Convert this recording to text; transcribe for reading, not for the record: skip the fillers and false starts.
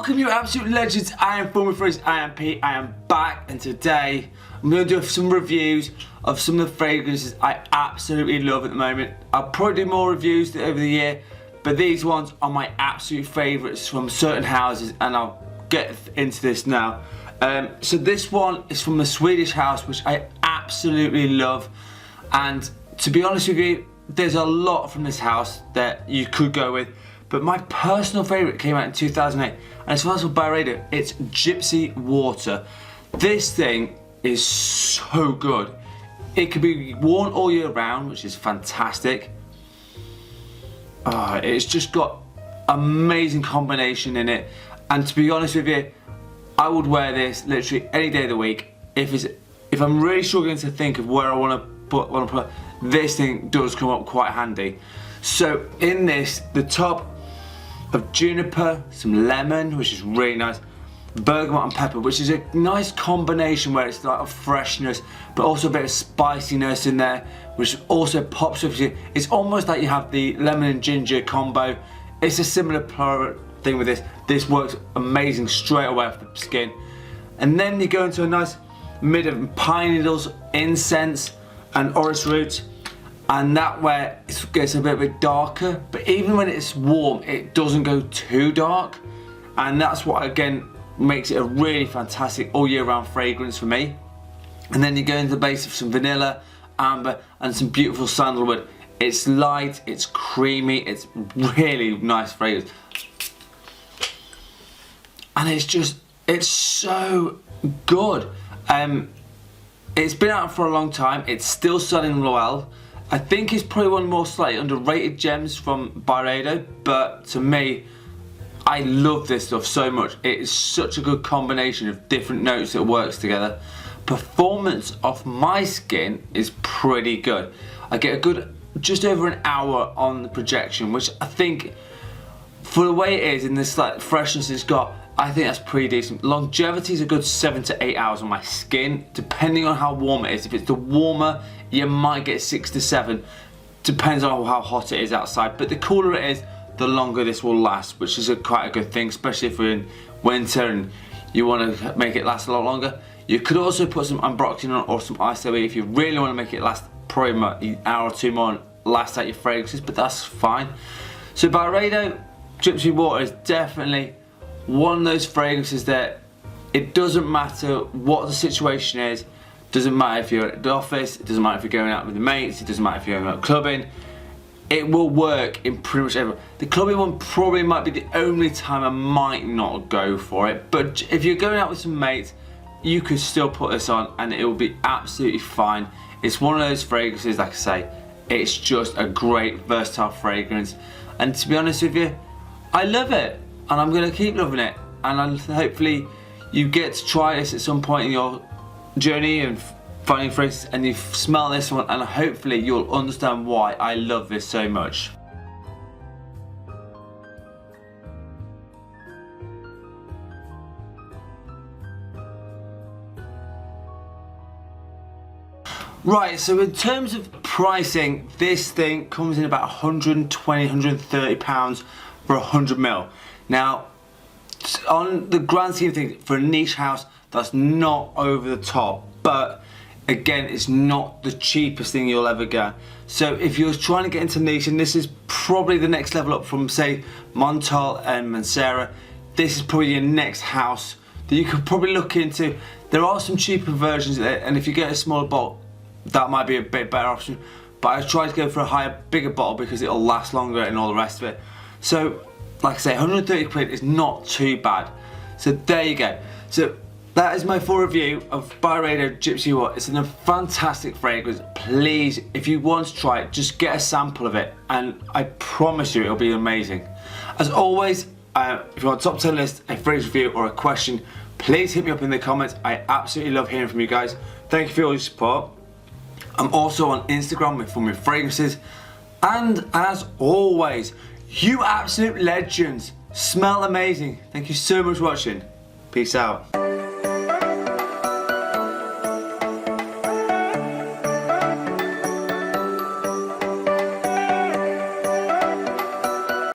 Welcome you absolute legends, I am Fun with Friends, I am Pete, I am back, and today I'm going to do some reviews of some of the fragrances I absolutely love at the moment. I'll probably do more reviews over the year, but these ones are my absolute favourites from certain houses, and I'll get into this now. So this one is from a Swedish house which I absolutely love, and to be honest with you, there's a lot from this house that you could go with. But my personal favourite came out in 2008, and it's one called Byredo. It's Gypsy Water. This thing is so good. It can be worn all year round, which is fantastic. It's just got amazing combination in it. And to be honest with you, I would wear this literally any day of the week. If I'm really struggling to think of where I want to put, this thing does come up quite handy. So in this, the top of juniper, some lemon, which is really nice, bergamot and pepper, which is a nice combination where it's like a freshness but also a bit of spiciness in there, which also pops up. It's almost like you have the lemon and ginger combo. It's a similar thing with this. This works amazing straight away off the skin. And then you go into a nice mid of pine needles, incense and orris roots, and that where it gets a bit darker, but even when it's warm it doesn't go too dark, and that's what again makes it a really fantastic all year round fragrance for me. And then you go into the base of some vanilla, amber and some beautiful sandalwood. It's light, it's creamy, it's really nice fragrance, and it's so good. It's been out for a long time, it's still selling well. I think it's probably one of the more slightly underrated gems from Byredo, but to me, I love this stuff so much. It is such a good combination of different notes that works together. Performance off my skin is pretty good. I get a good just over an hour on the projection, which I think for the way it is and the slight freshness it's got, I think that's pretty decent. Longevity is a good 7 to 8 hours on my skin, depending on how warm it is. If it's the warmer, you might get 6 to 7. Depends on how hot it is outside. But the cooler it is, the longer this will last, which is quite a good thing, especially if we're in winter and you want to make it last a lot longer. You could also put some ambroxan on or some ISOE if you really want to make it last probably an hour or two more and last out your fragrances, but that's fine. So Byredo Gypsy Water is definitely one of those fragrances that it doesn't matter what the situation is. Doesn't matter if you're at the office, it doesn't matter if you're going out with your mates, it doesn't matter if you're going out clubbing. It will work in pretty much everywhere. The clubbing one probably might be the only time I might not go for it, but if you're going out with some mates, you could still put this on and it will be absolutely fine. It's one of those fragrances, like I say, it's just a great versatile fragrance, and to be honest with you, I love it. And I'm going to keep loving it, and hopefully you get to try this at some point in your journey and finding fragrances, and you smell this one, and hopefully you'll understand why I love this so much. Right, so in terms of pricing, this thing comes in about 120, 130 pounds for 100 ml. Now, on the grand scheme of things, for a niche house, that's not over the top, but again, it's not the cheapest thing you'll ever get. So if you're trying to get into niche, and this is probably the next level up from say Montal and Mancera, this is probably your next house that you could probably look into. There are some cheaper versions there, and if you get a smaller bottle, that might be a bit better option. But I try to go for a higher, bigger bottle because it'll last longer and all the rest of it. So, like I say, 130 quid is not too bad. So there you go. So that is my full review of Byredo Gypsy Water. It's a fantastic fragrance. Please, if you want to try it, just get a sample of it, and I promise you it'll be amazing. As always, if you want a top 10 list, a fragrance review or a question, please hit me up in the comments. I absolutely love hearing from you guys. Thank you for all your support. I'm also on Instagram with Fun with Fragrances, and as always, you absolute legends smell amazing. Thank you so much for watching. Peace out.